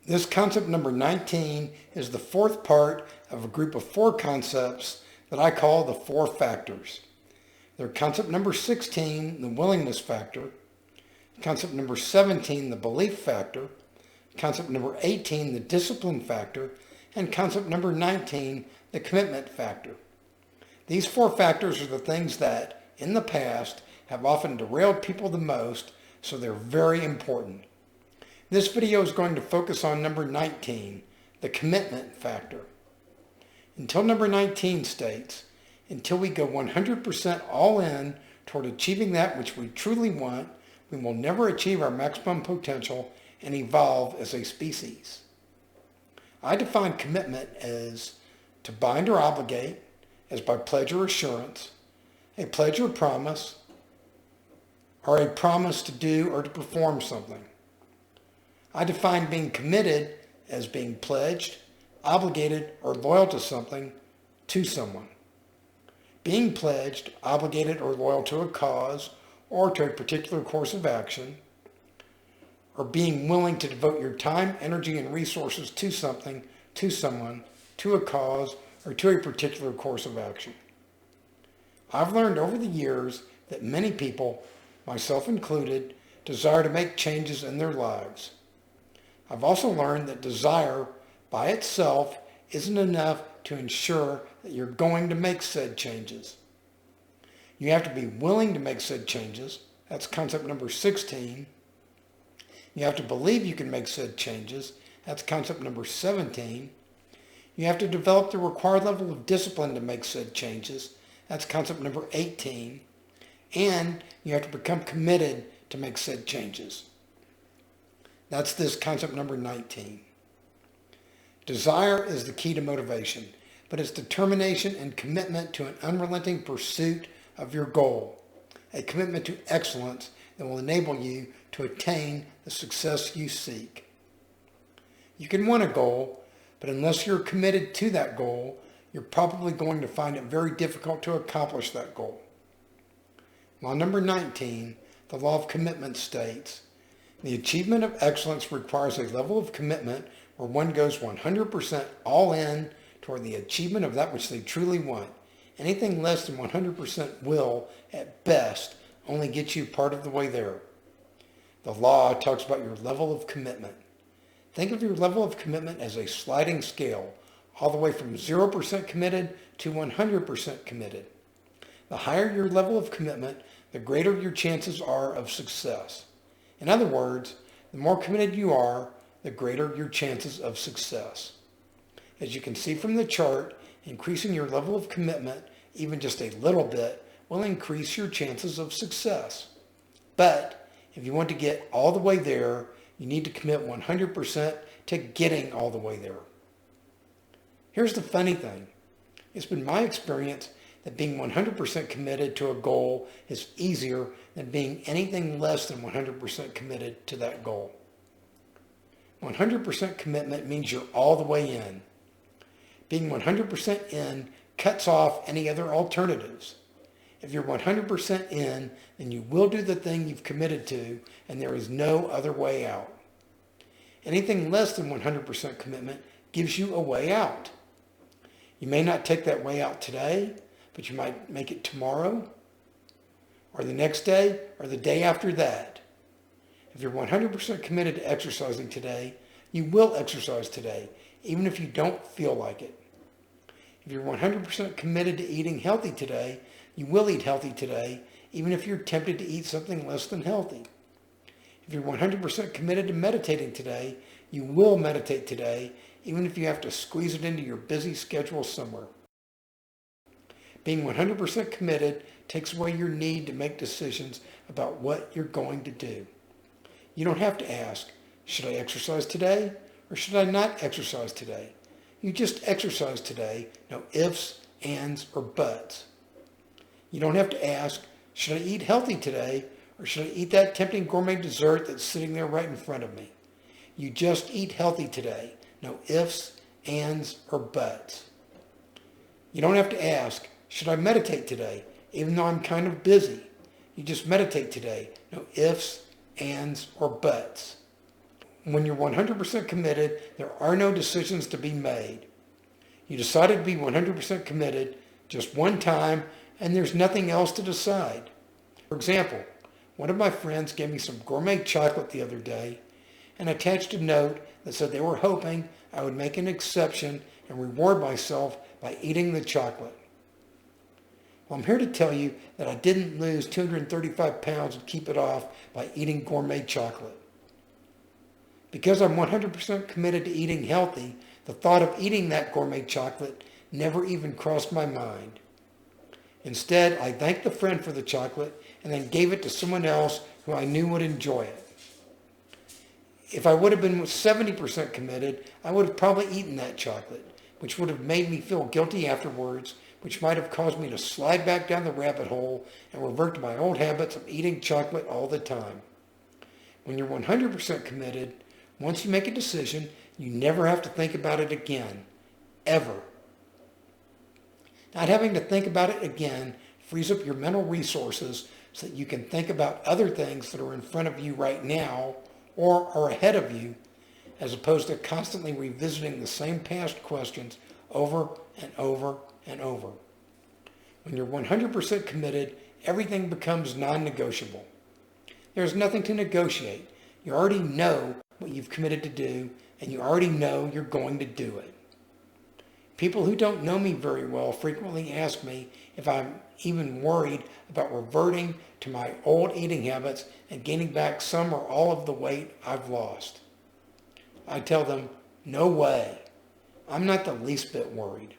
This concept number 19 is the fourth part of a group of 4 concepts that I call the 4 factors. They're concept number 16, the willingness factor, concept number 17, the belief factor, concept number 18, the discipline factor, and concept number 19, the commitment factor. These 4 factors are the things that, in the past, have often derailed people the most, so they're very important. This video is going to focus on number 19, the commitment factor. Until number 19 states, until we go 100% all in toward achieving that which we truly want, we will never achieve our maximum potential and evolve as a species. I define commitment as to bind or obligate, as by pledge or assurance, a pledge or promise, or a promise to do or to perform something. I define being committed as being pledged, obligated, or loyal to something, to someone. Being pledged, obligated, or loyal to a cause or to a particular course of action, or being willing to devote your time, energy, and resources to something, to someone, to a cause, or to a particular course of action. I've learned over the years that many people, myself included, desire to make changes in their lives. I've also learned that desire by itself isn't enough to ensure that you're going to make said changes. You have to be willing to make said changes. That's concept number 16. You have to believe you can make said changes. That's concept number 17. You have to develop the required level of discipline to make said changes. That's concept number 18. And you have to become committed to make said changes. That's this concept number 19. Desire is the key to motivation, but it's determination and commitment to an unrelenting pursuit of your goal, a commitment to excellence that will enable you to attain the success you seek. You can want a goal, but unless you're committed to that goal, you're probably going to find it very difficult to accomplish that goal. Law number 19, the law of commitment states, the achievement of excellence requires a level of commitment where one goes 100% all in toward the achievement of that which they truly want. Anything less than 100% will, at best, only get you part of the way there. The law talks about your level of commitment. Think of your level of commitment as a sliding scale, all the way from 0% committed to 100% committed. The higher your level of commitment, the greater your chances are of success. In other words, the more committed you are, the greater your chances of success. As you can see from the chart, increasing your level of commitment, even just a little bit, will increase your chances of success. But if you want to get all the way there, you need to commit 100% to getting all the way there. Here's the funny thing. It's been my experience that being 100% committed to a goal is easier than being anything less than 100% committed to that goal. 100% commitment means you're all the way in. Being 100% in cuts off any other alternatives. If you're 100% in, then you will do the thing you've committed to, and there is no other way out. Anything less than 100% commitment gives you a way out. You may not take that way out today, but you might make it tomorrow, or the next day, or the day after that. If you're 100% committed to exercising today, you will exercise today, even if you don't feel like it. If you're 100% committed to eating healthy today, you will eat healthy today, even if you're tempted to eat something less than healthy. If you're 100% committed to meditating today, you will meditate today, even if you have to squeeze it into your busy schedule somewhere. Being 100% committed takes away your need to make decisions about what you're going to do. You don't have to ask, should I exercise today or should I not exercise today? You just exercise today, no ifs, ands, or buts. You don't have to ask, should I eat healthy today or should I eat that tempting gourmet dessert that's sitting there right in front of me? You just eat healthy today, no ifs, ands, or buts. You don't have to ask, should I meditate today, even though I'm kind of busy? You just meditate today, no ifs, ands, or buts. When you're 100% committed, there are no decisions to be made. You decided to be 100% committed just one time, and there's nothing else to decide. For example, one of my friends gave me some gourmet chocolate the other day and attached a note that said they were hoping I would make an exception and reward myself by eating the chocolate. Well, I'm here to tell you that I didn't lose 235 pounds and keep it off by eating gourmet chocolate. Because I'm 100% committed to eating healthy, the thought of eating that gourmet chocolate never even crossed my mind. Instead, I thanked the friend for the chocolate and then gave it to someone else who I knew would enjoy it. If I would have been 70% committed, I would have probably eaten that chocolate, which would have made me feel guilty afterwards, which might have caused me to slide back down the rabbit hole and revert to my old habits of eating chocolate all the time. When you're 100% committed, once you make a decision, you never have to think about it again, ever. Not having to think about it again frees up your mental resources so that you can think about other things that are in front of you right now or are ahead of you, as opposed to constantly revisiting the same past questions over and over and over. When you're 100% committed, everything becomes non-negotiable. There's nothing to negotiate. You already know what you've committed to do, and you already know you're going to do it. People who don't know me very well frequently ask me if I'm even worried about reverting to my old eating habits and gaining back some or all of the weight I've lost. I tell them, no way. I'm not the least bit worried.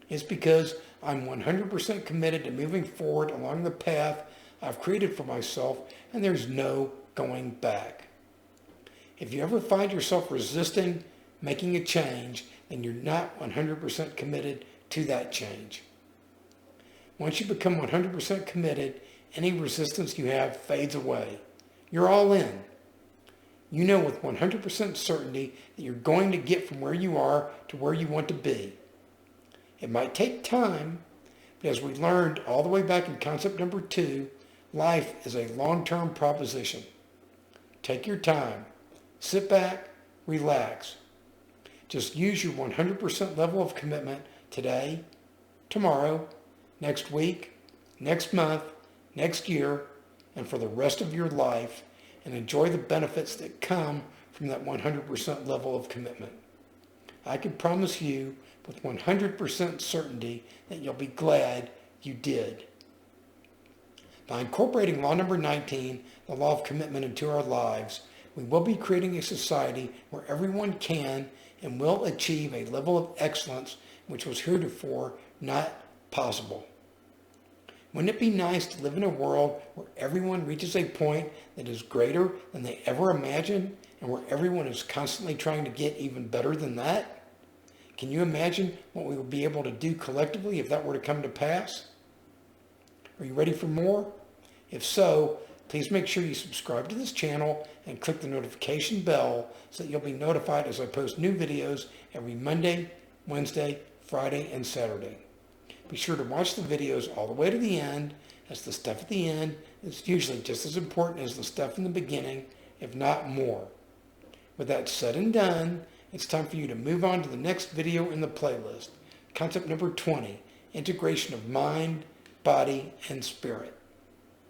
It's because I'm 100% committed to moving forward along the path I've created for myself, and there's no going back. If you ever find yourself resisting making a change, then you're not 100% committed to that change. Once you become 100% committed, any resistance you have fades away. You're all in. You know with 100% certainty that you're going to get from where you are to where you want to be. It might take time, but as we learned all the way back in concept number 2, life is a long-term proposition. Take your time. Sit back, relax. Just use your 100% level of commitment today, tomorrow, next week, next month, next year, and for the rest of your life, and enjoy the benefits that come from that 100% level of commitment. I can promise you with 100% certainty that you'll be glad you did. By incorporating law number 19, the law of commitment, into our lives, we will be creating a society where everyone can and will achieve a level of excellence which was heretofore not possible. Wouldn't it be nice to live in a world where everyone reaches a point that is greater than they ever imagined, and where everyone is constantly trying to get even better than that? Can you imagine what we would be able to do collectively if that were to come to pass? Are you ready for more? If so, please make sure you subscribe to this channel and click the notification bell so that you'll be notified as I post new videos every Monday, Wednesday, Friday, and Saturday. Be sure to watch the videos all the way to the end, as the stuff at the end is usually just as important as the stuff in the beginning, if not more. With that said and done, it's time for you to move on to the next video in the playlist, concept number 20, integration of mind, body, and spirit.